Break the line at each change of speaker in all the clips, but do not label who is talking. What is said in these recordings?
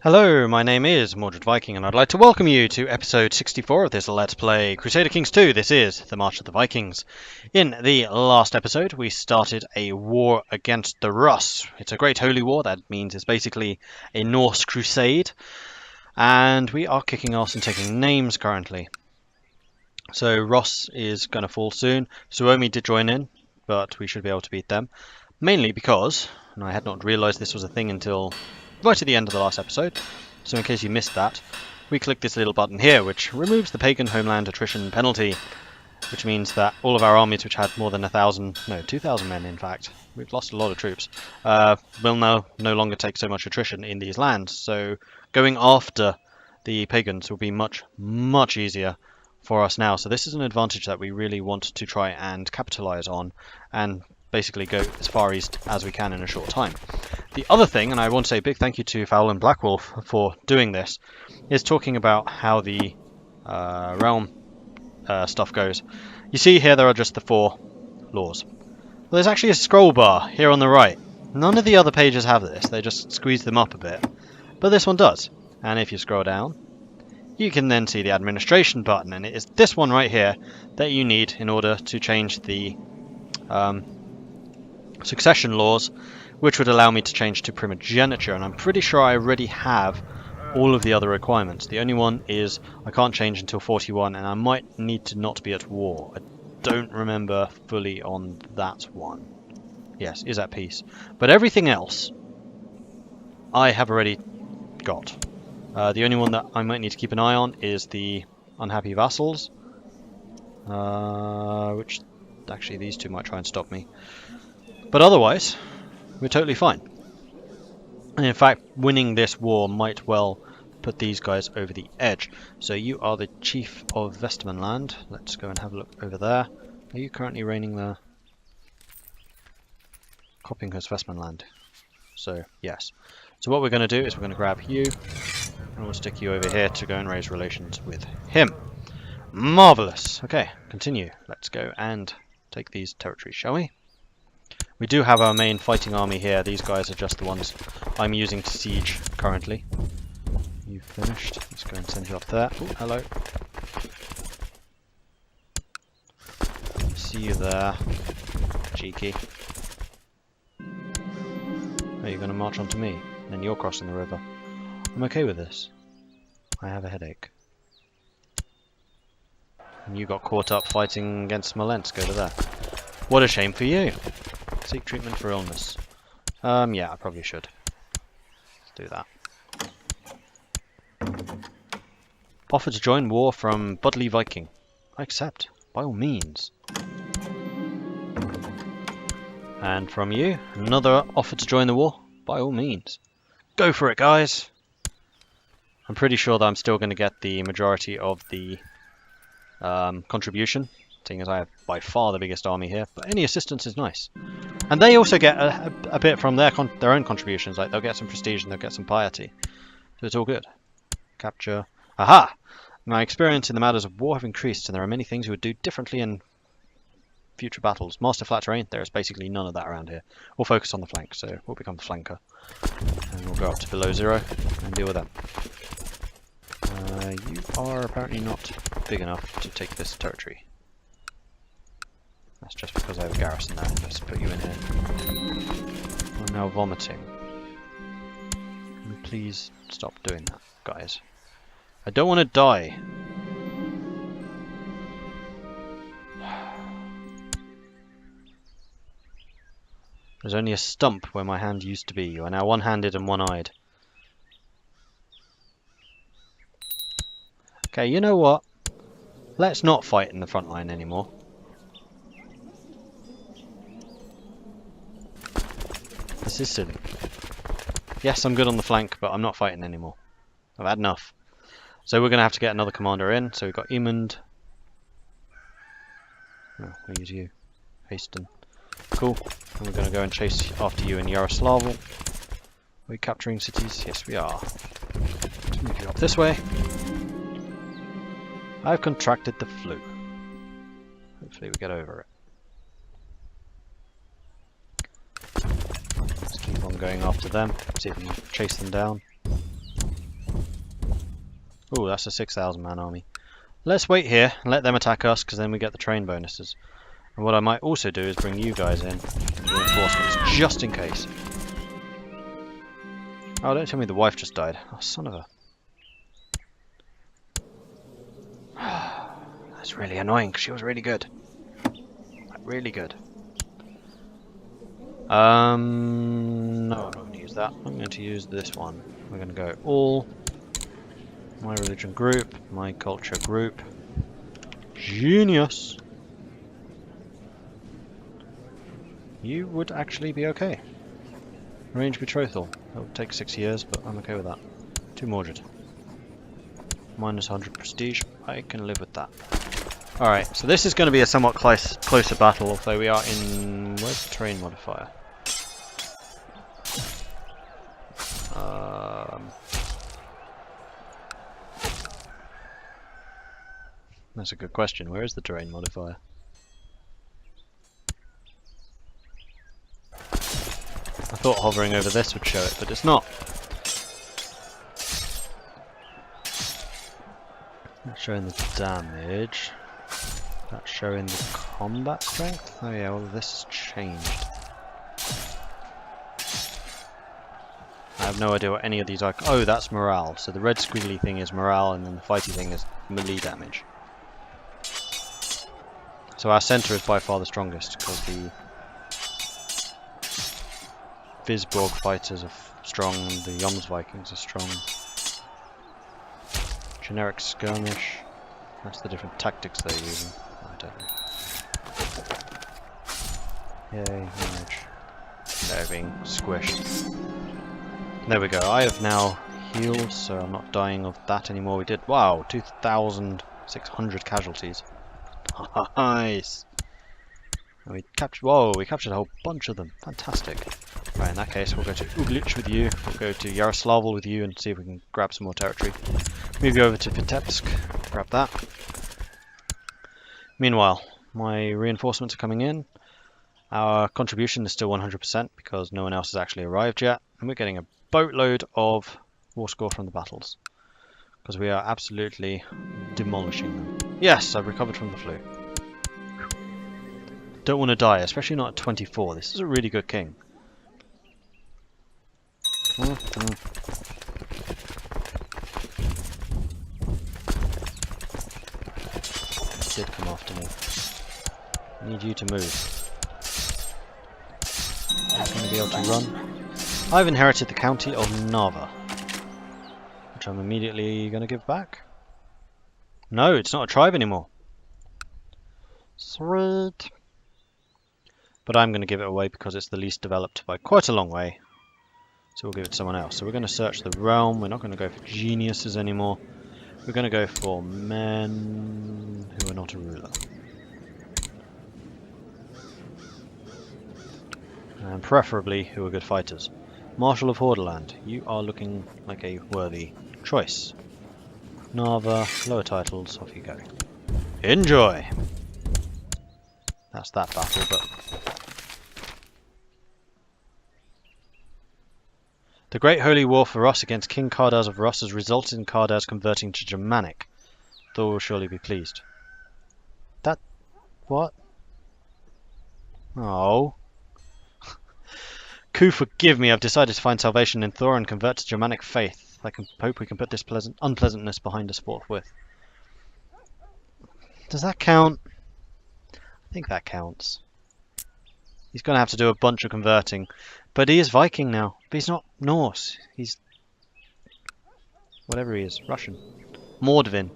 Hello, my name is Mordred Viking, and I'd like to welcome you to episode 64 of this Let's Play Crusader Kings II. This is the March of the Vikings. In the last episode, we started a war against the Rus. It's a great holy war. That means it's basically a Norse crusade, and we are kicking ass and taking names currently. So Rus is going to fall soon. Suomi did join in, but we should be able to beat them. Mainly because, and I had not realised this was a thing until right at the end of the last episode, so in case you missed that, we click this little button here which removes the pagan homeland attrition penalty, which means that all of our armies which had more than 2,000 men in fact, we've lost a lot of troops, will now no longer take so much attrition in these lands, so going after the pagans will be much easier for us now. So this is an advantage that we really want to try and capitalize on and basically go as far east as we can in a short time. The other thing, and I want to say a big thank you to Fowl and Blackwolf for doing this, is talking about how the realm stuff goes. You see here there are just the 4 laws. Well, there's actually a scroll bar here on the right. None of the other pages have this, they just squeeze them up a bit. But this one does. And if you scroll down, you can then see the administration button, and it is this one right here that you need in order to change the succession laws, which would allow me to change to primogeniture, and I'm pretty sure I already have all of the other requirements. The only one is I can't change until 41, and I might need to not be at war. I don't remember fully on that one. Yes, is at peace. But everything else I have already got. The only one that I might need to keep an eye on is the unhappy vassals, which actually these two might try and stop me. But otherwise, we're totally fine. And in fact, winning this war might well put these guys over the edge. So you are the chief of Vestmanland. Let's go and have a look over there. Are you currently reigning there? Copinghurst Vestmanland. So, yes. So what we're going to do is we're going to grab you, and we'll stick you over here to go and raise relations with him. Marvellous. Okay, continue. Let's go and take these territories, shall we? We do have our main fighting army here. These guys are just the ones I'm using to siege currently. You finished. Let's go and send you up there. Oh, hello. See you there. Cheeky. Oh, you're going to march onto me. Then you're crossing the river. I'm okay with this. I have a headache. And you got caught up fighting against Smolensk over there. What a shame for you. Seek treatment for illness. Yeah, I probably should. Let's do that. Offer to join war from Budley Viking. I accept, by all means. And from you, another offer to join the war, by all means. Go for it, guys! I'm pretty sure that I'm still going to get the majority of the contribution, seeing as I have by far the biggest army here, but any assistance is nice. And they also get a bit from their own contributions, like they'll get some prestige and they'll get some piety. So it's all good. Capture. Aha! My experience in the matters of war have increased, and there are many things we would do differently in future battles. Master flat terrain, there is basically none of that around here. We'll focus on the flank, so we'll become the flanker. And we'll go up to below 0 and deal with them. You are apparently not big enough to take this territory. That's just because I have a garrison there. Let's put you in here. I'm now vomiting. Can you please stop doing that, guys? I don't want to die. There's only a stump where my hand used to be. You are now one-handed and one-eyed. Okay, you know what? Let's not fight in the front line anymore. This is silly. Yes, I'm good on the flank, but I'm not fighting anymore. I've had enough. So we're going to have to get another commander in. So we've got Emund. Oh, we'll use you. Hasten. Cool. And we're going to go and chase after you in Yaroslavl. Are we capturing cities? Yes, we are. Let's move you up this way. I've contracted the flu. Hopefully we get over it. Let's keep on going after them. See if we can chase them down. Oh, that's a 6,000 man army. Let's wait here and let them attack us, because then we get the train bonuses. And what I might also do is bring you guys in as reinforcements, just in case. Oh, don't tell me the wife just died. Oh, son of a... That's really annoying, because she was really good. Like, really good. No, I'm not going to use that. I'm going to use this one. We're going to go all... My religion group, my culture group. Genius! You would actually be okay. Arrange betrothal. That would take 6 years, but I'm okay with that. To Mordred. Minus 100 prestige. I can live with that. Alright, so this is going to be a somewhat closer battle, although we are in... Where's the terrain modifier? That's a good question. Where is the terrain modifier? I thought hovering over this would show it, but it's not. That's showing the damage. That's showing the combat strength. Oh yeah, all of this has changed. I have no idea what any of these are. Oh, that's morale. So the red squiggly thing is morale, and then the fighty thing is melee damage. So our centre is by far the strongest, because the Visborg fighters are strong, and the Joms Vikings are strong. Generic skirmish. That's the different tactics they're using. I don't know. Yay, damage. They're being squished. There we go. I have now healed, so I'm not dying of that anymore. We did, wow, 2,600 casualties. Nice. And we captured. Whoa, we captured a whole bunch of them. Fantastic. Right, in that case, we'll go to Uglitch with you. We'll go to Yaroslavl with you and see if we can grab some more territory. Move you over to Vitebsk. Grab that. Meanwhile, my reinforcements are coming in. Our contribution is still 100% because no one else has actually arrived yet, and we're getting a boatload of war score from the battles because we are absolutely demolishing them. Yes, I've recovered from the flu. Don't want to die, especially not at 24. This is a really good king. Did come after me. I need you to move. I'm going to be able to run. I've inherited the county of Narva, which I'm immediately going to give back. No, it's not a tribe anymore. Sweet. But I'm going to give it away because it's the least developed by quite a long way. So we'll give it to someone else. So we're going to search the realm. We're not going to go for geniuses anymore. We're going to go for men who are not a ruler. And preferably who are good fighters. Marshal of Hordeland, you are looking like a worthy choice. Narva, lower titles, off you go. Enjoy! That's that battle, but... The Great Holy War for Rus against King Kardaz of Rus has resulted in Kardaz converting to Germanic. Thor will surely be pleased. That... what? Oh... Ku, forgive me, I've decided to find salvation in Thor and convert to Germanic faith. I hope we can put this unpleasantness behind us forthwith. Does that count? I think that counts. He's going to have to do a bunch of converting. But he is Viking now. But he's not Norse. He's... whatever he is. Russian. Mordvin.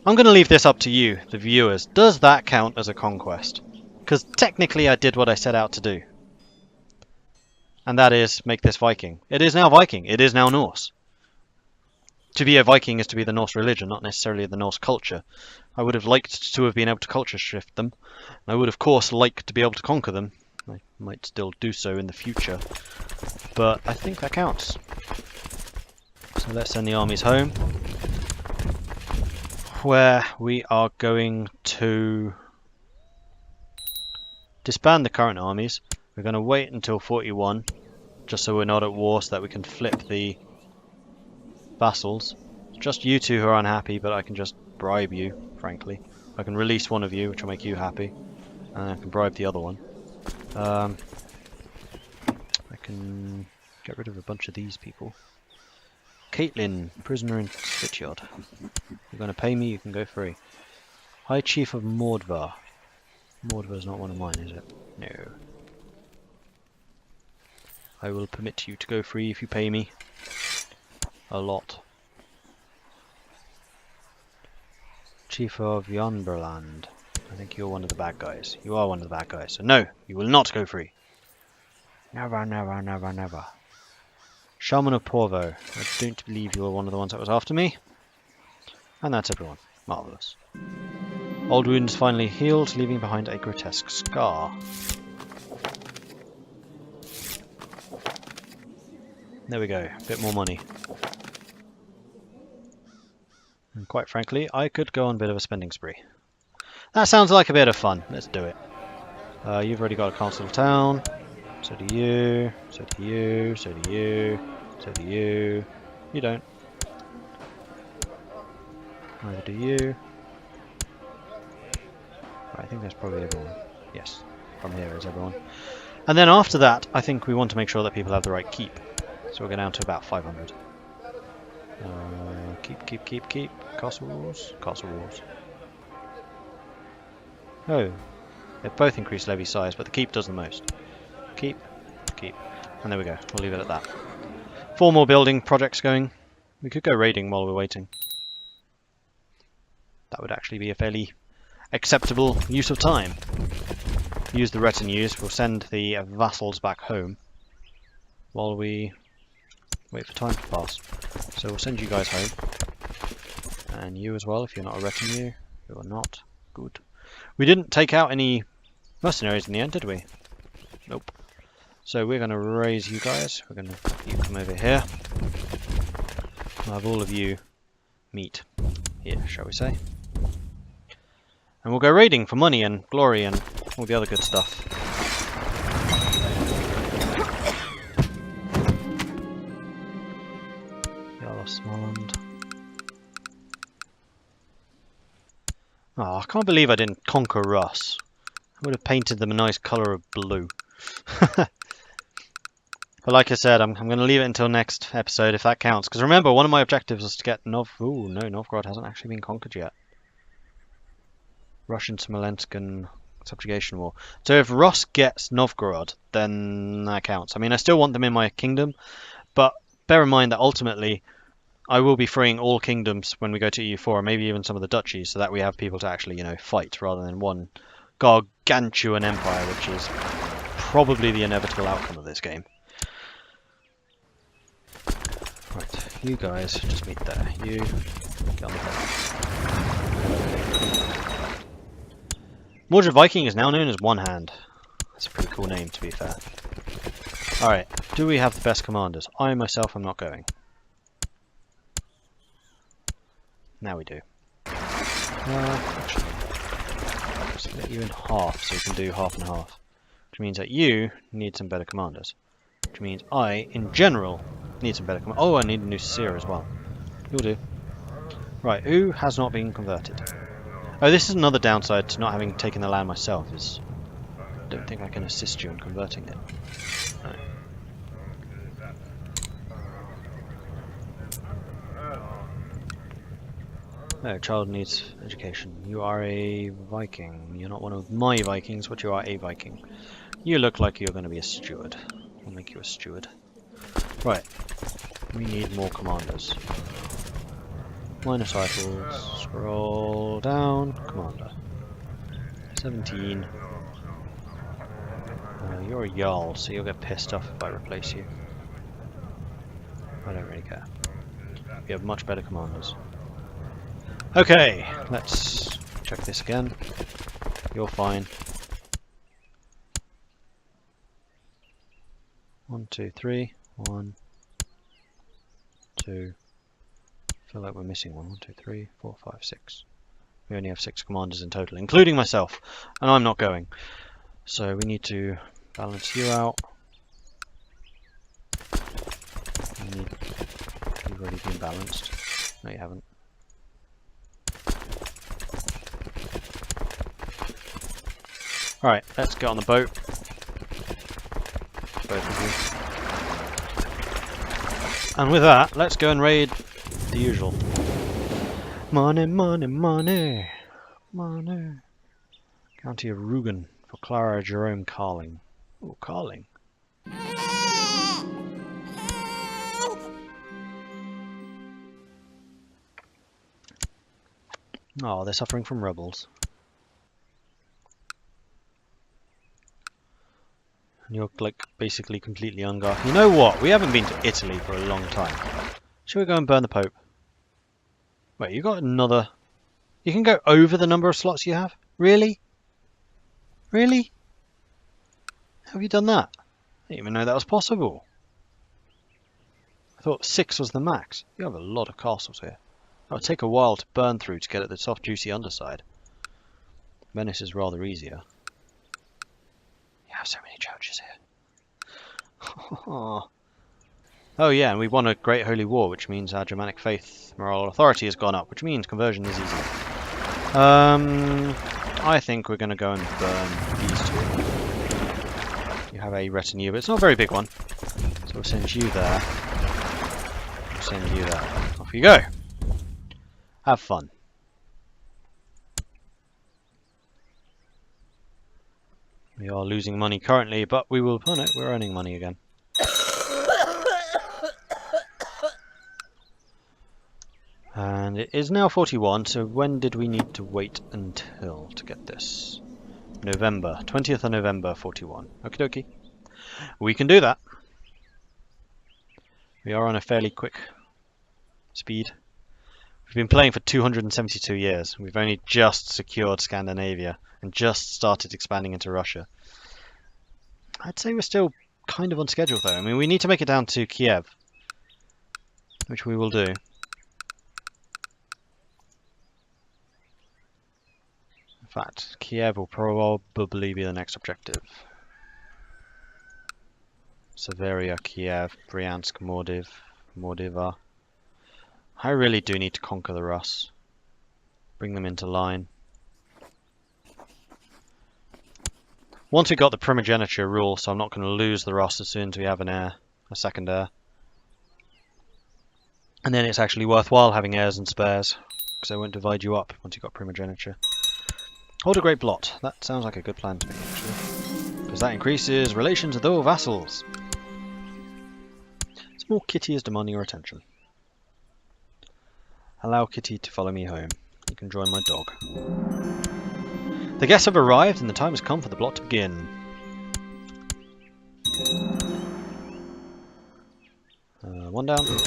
I'm going to leave this up to you, the viewers. Does that count as a conquest? Because technically I did what I set out to do. And that is make this Viking. It is now Viking. It is now Norse. To be a Viking is to be the Norse religion, not necessarily the Norse culture. I would have liked to have been able to culture shift them. And I would of course like to be able to conquer them. I might still do so in the future. But I think that counts. So let's send the armies home. Where we are going to... disband the current armies. We're going to wait until 41, just so we're not at war, so that we can flip the vassals. It's just you two who are unhappy, but I can just bribe you, frankly. I can release one of you, which will make you happy, and I can bribe the other one. I can get rid of a bunch of these people. Caitlin, prisoner in Spitjord. You're going to pay me, you can go free. High Chief of Mordvar. Mordvar's not one of mine, is it? No. I will permit you to go free if you pay me. A lot. Chief of Yonberland. I think you're one of the bad guys. You are one of the bad guys. So no, you will not go free. Never, never, never, never. Shaman of Porvo. I don't believe you were one of the ones that was after me. And that's everyone. Marvellous. Old wounds finally healed, leaving behind a grotesque scar. There we go. A bit more money. And quite frankly, I could go on a bit of a spending spree. That sounds like a bit of fun. Let's do it. You've already got a castle town. So do you. So do you. So do you. So do you. You don't. Neither do you. Right, I think that's probably everyone. Yes, from here is everyone. And then after that, I think we want to make sure that people have the right keep. So we'll go down to about 500. Keep. Castle walls. Castle walls. Oh, they've both increased levy size, but the keep does the most. Keep. And there we go. We'll leave it at that. 4 more building projects going. We could go raiding while we're waiting. That would actually be a fairly acceptable use of time. Use the retinues. We'll send the vassals back home while we wait for time to pass. So we'll send you guys home. And you as well, if you're not a retinue. You are not. Good. We didn't take out any mercenaries in the end, did we? Nope. So we're going to raise you guys. We're going to you come over here. We'll have all of you meet here, shall we say. And we'll go raiding for money and glory and all the other good stuff. Jarl of Småland. Oh, I can't believe I didn't conquer Russ. I would have painted them a nice colour of blue. But like I said, I'm going to leave it until next episode if that counts. Because remember, one of my objectives was to get Ooh, no, Novgorod hasn't actually been conquered yet. Russian Smolensk and subjugation war. So if Rus gets Novgorod, then that counts. I mean, I still want them in my kingdom, but bear in mind that ultimately I will be freeing all kingdoms when we go to EU4, maybe even some of the duchies, so that we have people to actually, you know, fight rather than one gargantuan empire, which is probably the inevitable outcome of this game. Right, you guys just meet there. You get on the bed. Mordred Viking is now known as One Hand. That's a pretty cool name, to be fair. Alright, do we have the best commanders? I myself am not going. Now we do. Actually, I'll split you in half so you can do half and half. Which means that you need some better commanders. Which means I, in general, need some better commanders. Oh, I need a new seer as well. You'll do. Right, who has not been converted? Oh, this is another downside to not having taken the land myself, is I don't think I can assist you in converting it. No. No, child needs education. You are a Viking. You're not one of my Vikings, but you are a Viking. You look like you're going to be a steward. I'll make you a steward. Right. We need more commanders. Minor titles. Scroll down. Commander. 17. You're a Jarl, so you'll get pissed off if I replace you. I don't really care. You have much better commanders. Okay, let's check this again. You're fine. 1, 2, 3. 1, 2. I feel like we're missing one. 1, 2, 3, 4, 5, 6. We only have 6 commanders in total, including myself, and I'm not going. So we need to balance you out. We need you You've already been balanced. No, you haven't. Alright, let's get on the boat. Both of you. And with that, let's go and raid the usual. Money, money, money. Money. County of Rugen for Clara Jerome Carling. Oh, Carling. Oh, they're suffering from rebels. And you're like basically completely unguarded. You know what? We haven't been to Italy for a long time. Should we go and burn the Pope? Wait, you got another... You can go over the number of slots you have? Really? Really? How have you done that? I didn't even know that was possible. I thought 6 was the max. You have a lot of castles here. That would take a while to burn through to get at the soft, juicy underside. Venice is rather easier. You have so many churches here. Oh yeah, and we won a Great Holy War, which means our Germanic faith moral authority has gone up, which means conversion is easy. I think we're going to go and burn these two. You have a retinue, but it's not a very big one. So we'll send you there. We'll send you there. Off you go. Have fun. We are losing money currently, but we will... Oh no, we're earning money again. And it is now 41, so when did we need to wait until to get this? November, 20th of November, 41. Okie dokie. We can do that. We are on a fairly quick speed. We've been playing for 272 years. We've only just secured Scandinavia and just started expanding into Russia. I'd say we're still kind of on schedule though. I mean, we need to make it down to Kiev, which we will do. In fact, Kiev will probably be the next objective. Severia, Kiev, Bryansk, Mordiva. I really do need to conquer the Rus. Bring them into line. Once we got the primogeniture rule, so I'm not going to lose the Rus as soon as we have an heir, a second heir. And then it's actually worthwhile having heirs and spares, because they won't divide you up once you've got primogeniture. Hold a great blot. That sounds like a good plan to me, actually. Because that increases relations with all vassals. Small Kitty is demanding your attention. Allow Kitty to follow me home. You can join my dog. The guests have arrived and the time has come for the blot to begin. One down. Down.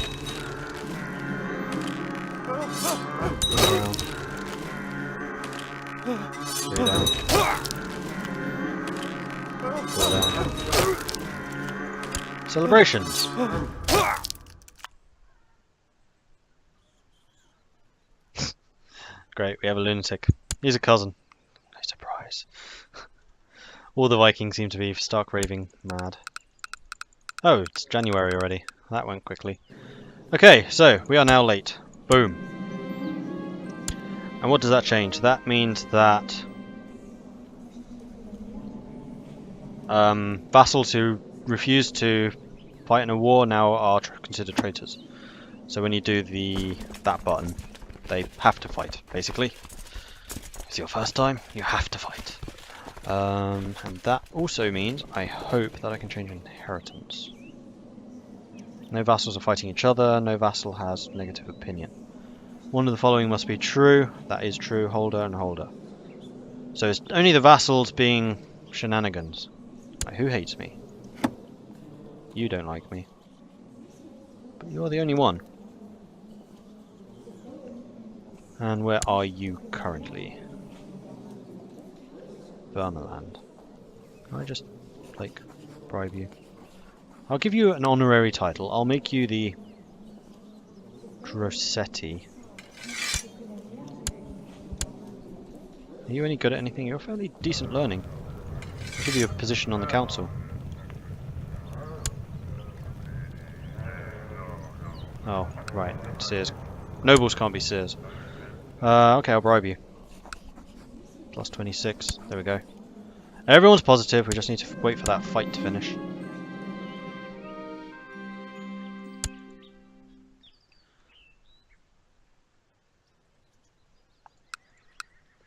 3 down. 4 down. Celebrations! Great, we have a lunatic. He's a cousin. No surprise. All the Vikings seem to be stark raving mad. Oh, it's January already. That went quickly. Okay, so we are now late. Boom. And what does that change? That means that vassals who refuse to fight in a war now are considered traitors. So when you do that button, they have to fight, basically. It's your first time, you have to fight. And that also means, I hope, that I can change inheritance. No vassals are fighting each other, no vassal has negative opinion. One of the following must be true, that is true, holder and holder. So it's only the vassals being shenanigans. Like, who hates me? You don't like me. But you're the only one. And where are you currently? Vermaland. Can I just, like, bribe you? I'll give you an honorary title. I'll make you the Drosetti. Are you any good at anything? You're fairly decent learning. I'll give you a position on the council. Oh, right. Sears. Nobles can't be Sears. Okay, I'll bribe you. Plus 26. There we go. Everyone's positive. We just need to wait for that fight to finish.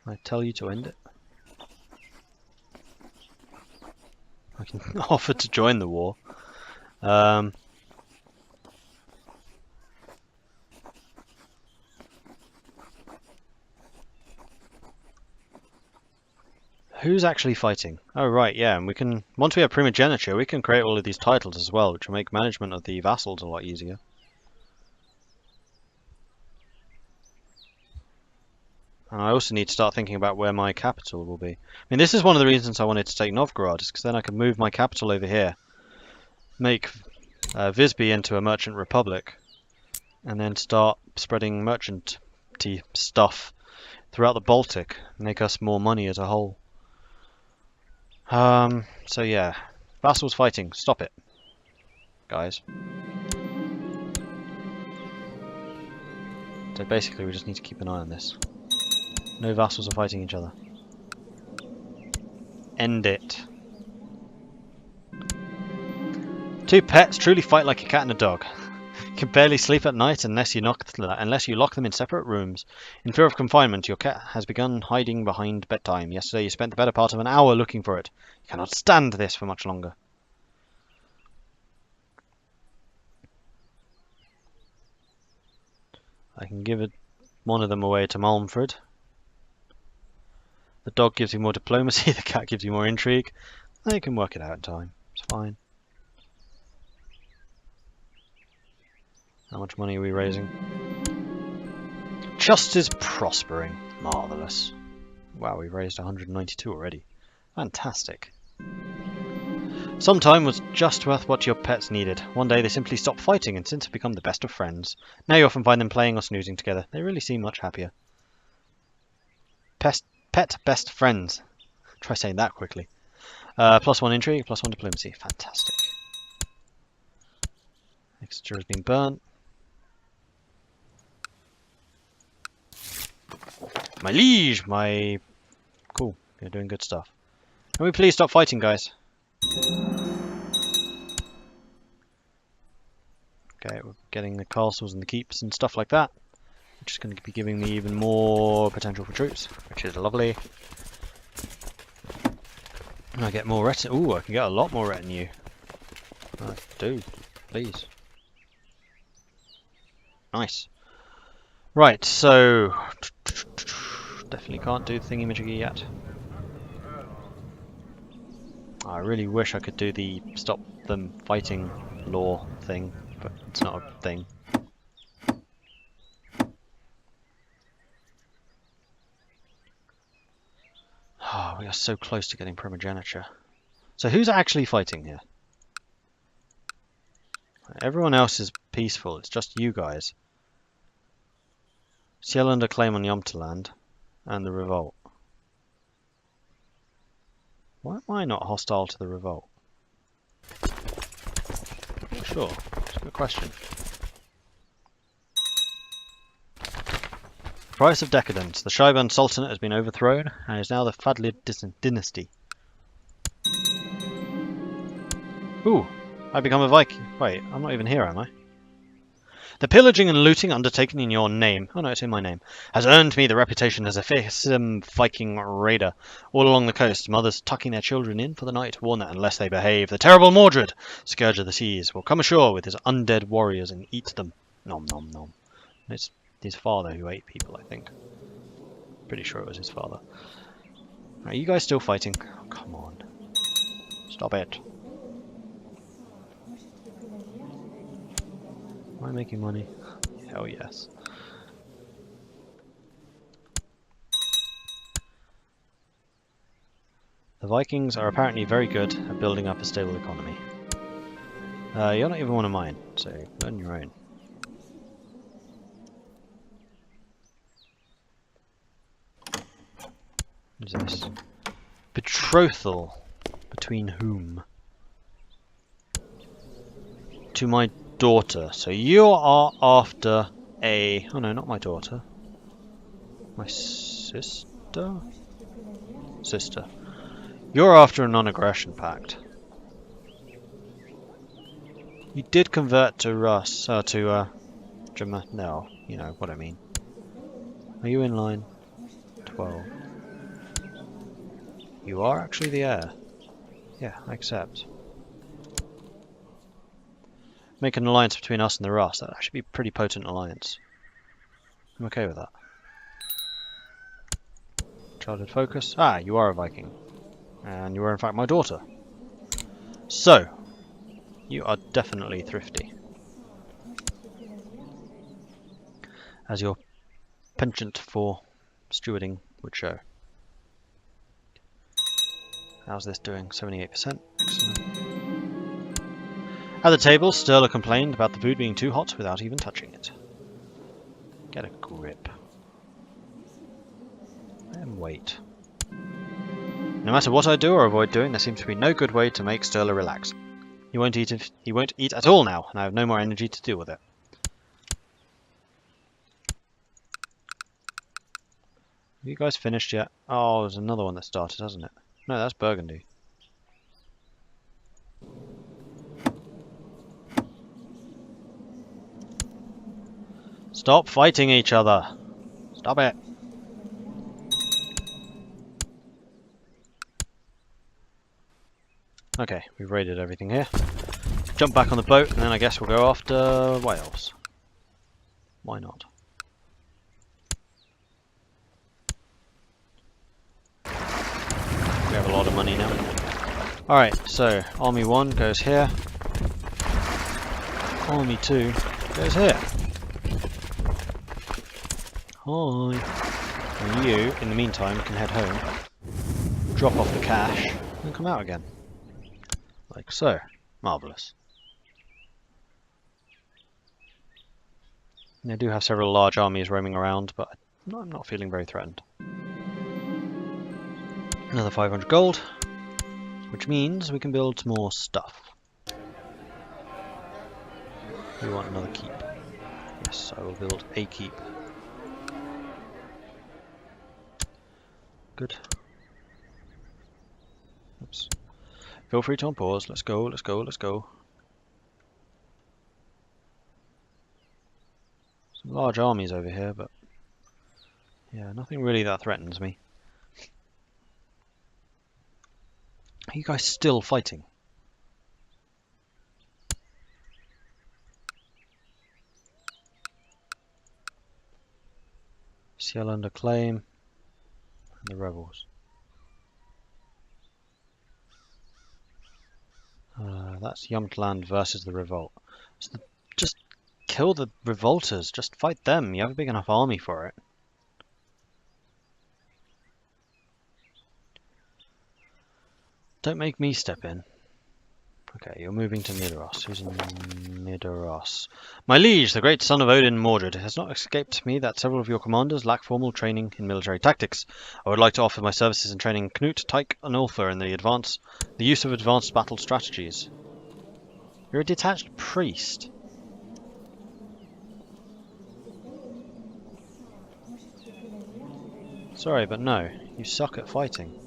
I tell you to end it. I can offer to join the war. Who's actually fighting? Oh right, yeah, and we can, once we have primogeniture, we can create all of these titles as well, which will make management of the vassals a lot easier. And I also need to start thinking about where my capital will be. I mean, this is one of the reasons I wanted to take Novgorod, is because then I can move my capital over here, make Visby into a merchant republic, and then start spreading merchant-y stuff throughout the Baltic, make us more money as a whole. So yeah, vassals fighting, stop it, guys. So basically we just need to keep an eye on this. No vassals are fighting each other. End it. Two pets truly fight like a cat and a dog. Can barely sleep at night unless you lock them in separate rooms. In fear of confinement, your cat has begun hiding behind bedtime. Yesterday you spent the better part of an hour looking for it. You cannot stand this for much longer. I can give one of them away to Malmfred. The dog gives you more diplomacy, the cat gives you more intrigue. You can work it out in time. It's fine. How much money are we raising? Just is prospering. Marvellous. Wow, we've raised 192 already. Fantastic. Some time was just worth what your pets needed. One day they simply stopped fighting and since have become the best of friends. Now you often find them playing or snoozing together. They really seem much happier. Pet best friends. Try saying that quickly. Plus 1 intrigue, plus 1 diplomacy. Fantastic. Exeter has been burnt. My liege, my... Cool, you're doing good stuff. Can we please stop fighting, guys? Okay, we're getting the castles and the keeps and stuff like that. Which is going to be giving me even more potential for troops, which is lovely. And I get more retinue. Ooh, I can get a lot more retinue. I do, please. Nice. Right, so... Definitely can't do the thingy-majiggy yet. I really wish I could do the stop them fighting law thing, but it's not a thing. Oh, we are so close to getting primogeniture. So who's actually fighting here? Everyone else is peaceful, it's just you guys. Sjælland a claim on Jomtland and the revolt. Why am I not hostile to the revolt? Sure, it's a good question. Price of decadence. The Shaiban Sultanate has been overthrown and is now the Fadlid dynasty. Ooh, I become a Viking. Wait, I'm not even here, am I? The pillaging and looting undertaken in your name, oh no, it's in my name, has earned me the reputation as a fearsome Viking raider. All along the coast, mothers tucking their children in for the night warn that unless they behave, the terrible Mordred, scourge of the seas, will come ashore with his undead warriors and eat them. Nom nom nom. It's his father who ate people, I think. Pretty sure it was his father. Are you guys still fighting? Oh, come on. Stop it. Am I making money? Hell yes. The Vikings are apparently very good at building up a stable economy. You're not even one of mine, so learn your own. What is this? Betrothal. Between whom? To my daughter. So you are after a... Oh no, not my daughter. My sister? Sister. You're after a non-aggression pact. You did convert to Russ, no, you know what I mean. Are you in line? 12. You are actually the heir. Yeah, I accept. Make an alliance between us and the Russ. That'd actually be a pretty potent alliance. I'm okay with that. Childhood focus. Ah, you are a Viking. And you are in fact my daughter. So, you are definitely thrifty. As your penchant for stewarding would show. How's this doing? 78%. Excellent. At the table, Sturla complained about the food being too hot without even touching it. Get a grip. And wait. No matter what I do or avoid doing, there seems to be no good way to make Sturla relax. He won't eat at all now, and I have no more energy to deal with it. Have you guys finished yet? Oh, there's another one that started, hasn't it? No, that's Burgundy. Stop fighting each other. Stop it. Okay, we've raided everything here. Jump back on the boat, and then I guess we'll go after Wales. Why not? We have a lot of money now. Alright, so Army 1 goes here. Army 2 goes here. Hi. And you, in the meantime, can head home, drop off the cash, and come out again. Like so. Marvellous. And I do have several large armies roaming around, but I'm not feeling very threatened. Another 500 gold, which means we can build more stuff. We want another keep. Yes, I will build a keep. Good. Oops. Feel free to unpause. Let's go, let's go, let's go. Some large armies over here, but yeah, nothing really that threatens me. Are you guys still fighting? Ciel under claim. And the rebels. That's Jomtland versus the revolt. So just kill the revolters. Just fight them. You have a big enough army for it. Don't make me step in. Okay, you're moving to Nidaros. Who's in Nidaros? My liege, the great son of Odin, Mordred. It has not escaped me that several of your commanders lack formal training in military tactics. I would like to offer my services in training Knut, Tyke, and Ulfr in the use of advanced battle strategies. You're a detached priest. Sorry, but no. You suck at fighting.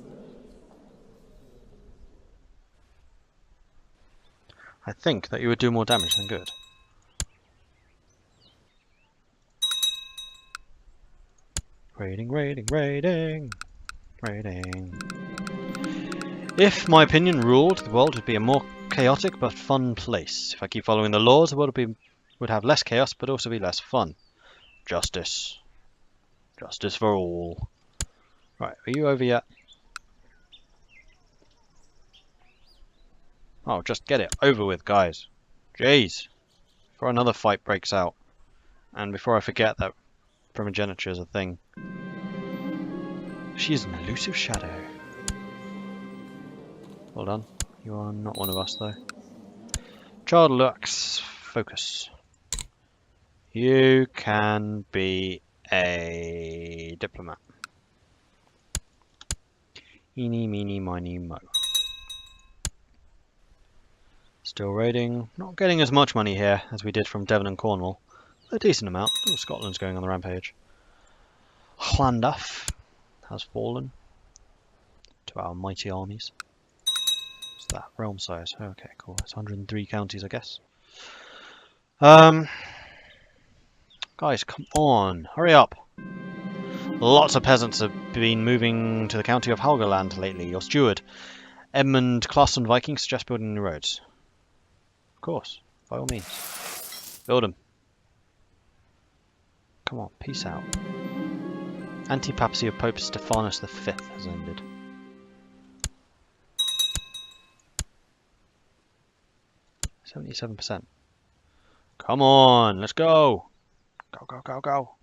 I think that you would do more damage than good. Raiding, raiding, raiding, raiding. If my opinion ruled, the world would be a more chaotic but fun place. If I keep following the laws, the world would have less chaos but also be less fun. Justice. Justice for all. Right, are you over yet? Oh, just get it over with, guys. Jeez. Before another fight breaks out. And before I forget that primogeniture is a thing. She is an elusive shadow. Well done. You are not one of us, though. Child Lux, focus. You can be a diplomat. Eeny, meeny, miny, mo. Still raiding. Not getting as much money here as we did from Devon and Cornwall. A decent amount. Oh, Scotland's going on the rampage. Llandaff has fallen to our mighty armies. What's that? Realm size. Okay, cool. It's 103 counties, I guess. Guys, come on. Hurry up. Lots of peasants have been moving to the county of Holmgard lately. Your steward, Edmund Claesson Viking, suggests building new roads. Of course, by all means. Build them. Come on, peace out. Anti-papacy of Pope Stephanus V has ended. %. Come on, let's go. Go, go, go, go.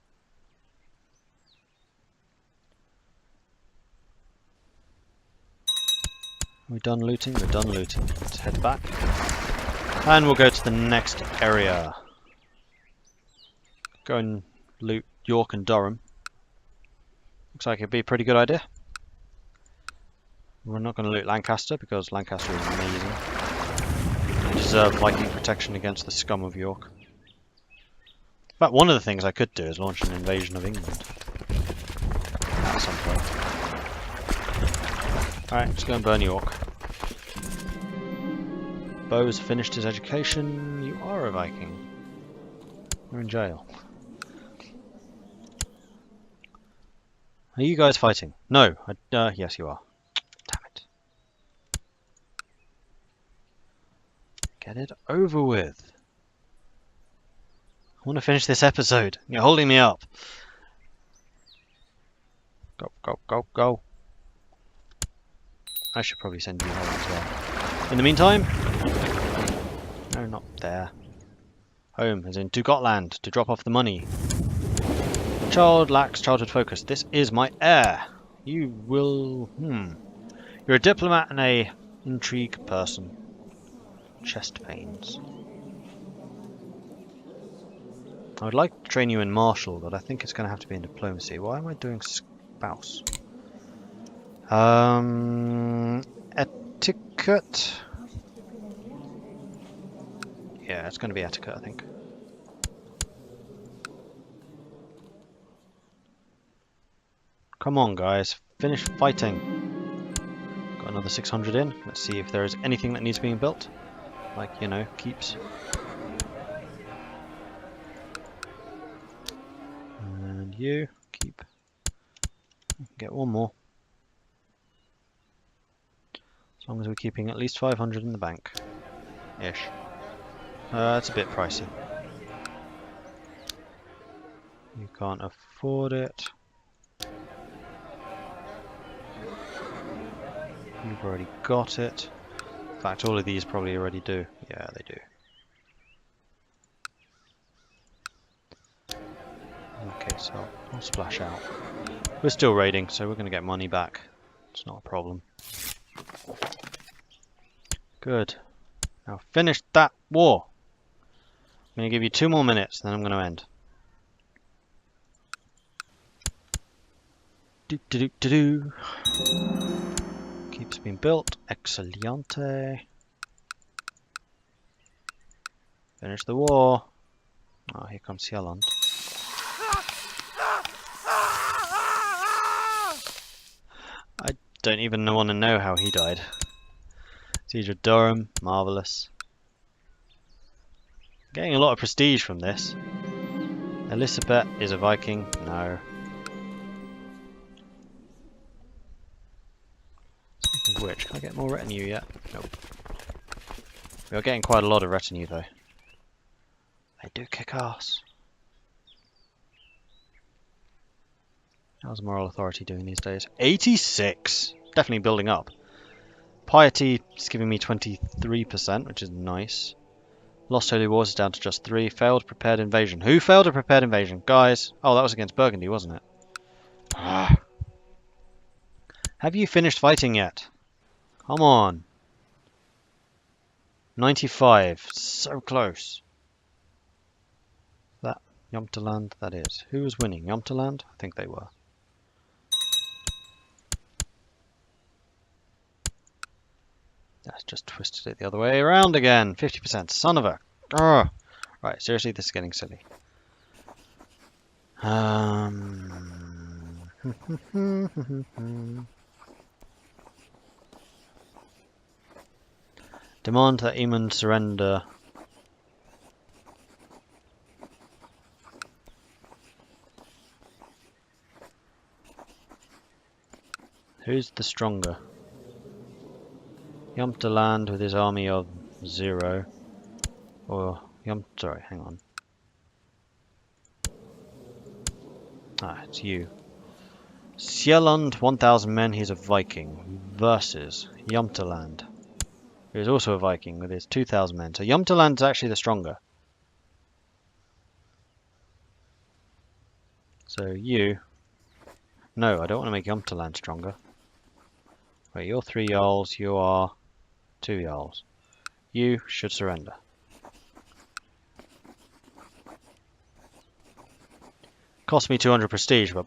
We're done looting, we're done looting. Let's head back. And we'll go to the next area. Go and loot York and Durham. Looks like it'd be a pretty good idea. We're not going to loot Lancaster because Lancaster is amazing. They deserve Viking protection against the scum of York. In fact, one of the things I could do is launch an invasion of England. At some point. Alright, let's go and burn York. Bo's finished his education. You are a Viking. You're in jail. Are you guys fighting? No. Yes, you are. Damn it. Get it over with. I want to finish this episode. You're holding me up. Go, go, go, go. I should probably send you home as well. In the meantime... No, not there. Home, as in to Gotland, to drop off the money. Child lacks childhood focus. This is my heir. You will... You're a diplomat and a intrigue person. Chest pains. I would like to train you in martial, but I think it's going to have to be in diplomacy. Why am I doing spouse? Etiquette. Yeah, it's going to be etiquette, I think. Come on, guys. Finish fighting. Got another 600 in. Let's see if there is anything that needs being built. Like, you know, keeps. And you, keep. Get one more. As long as we're keeping at least 500 in the bank. Ish. It's a bit pricey. You can't afford it. You've already got it. In fact, all of these probably already do. Yeah, they do. Okay, so I'll splash out. We're still raiding, so we're going to get money back. It's not a problem. Good. Now finish that war. I'm going to give you 2 more minutes, then I'm going to end. Do. Keeps being built. Excelente. Finish the war. Oh, here comes Hjelland. I don't even want to know how he died. Siege of Durham, marvellous. Getting a lot of prestige from this. Elizabeth is a Viking. No. Speaking of which, can I get more retinue yet? Nope. We are getting quite a lot of retinue though. They do kick ass. How's moral authority doing these days? 86! Definitely building up. Piety is giving me 23%, which is nice. Lost Holy Wars is down to just 3. Failed prepared invasion. Who failed a prepared invasion? Guys. Oh, that was against Burgundy, wasn't it? Ah. Have you finished fighting yet? Come on. 95. So close. That Jomtland, that is. Who was winning? Jomtland? I think they were. That's just twisted it the other way around again. 50%. Son of a... Oh. Right, seriously, this is getting silly. Demand that Eamon surrender. Who's the stronger? Jomtland with his army of 0. Or sorry, hang on. Ah, it's you. Sieland, 1,000 men, he's a Viking. Versus Jomtland, who is also a Viking with his 2,000 men. So Jomtland's actually the stronger. So you... No, I don't want to make Jomtland stronger. Wait, you're 3 Jarls, you are 2 Jarls. You should surrender. Cost me 200 prestige, but...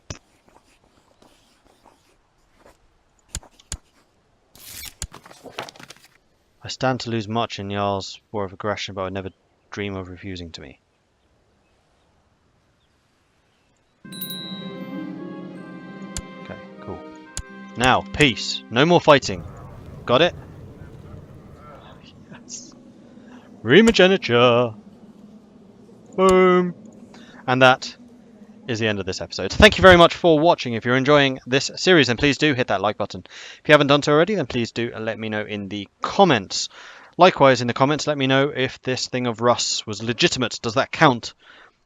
I stand to lose much in Jarl's war of aggression, but I would never dream of refusing to me. Okay, cool. Now, peace. No more fighting. Got it? Yes. Primogeniture. Boom. And that is the end of this episode. Thank you very much for watching. If you're enjoying this series, then please do hit that like button. If you haven't done so already, then please do let me know in the comments. Likewise, in the comments, let me know if this thing of Russ was legitimate. Does that count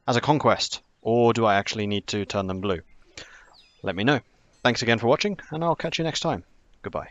as a conquest? Or do I actually need to turn them blue? Let me know. Thanks again for watching, and I'll catch you next time. Goodbye.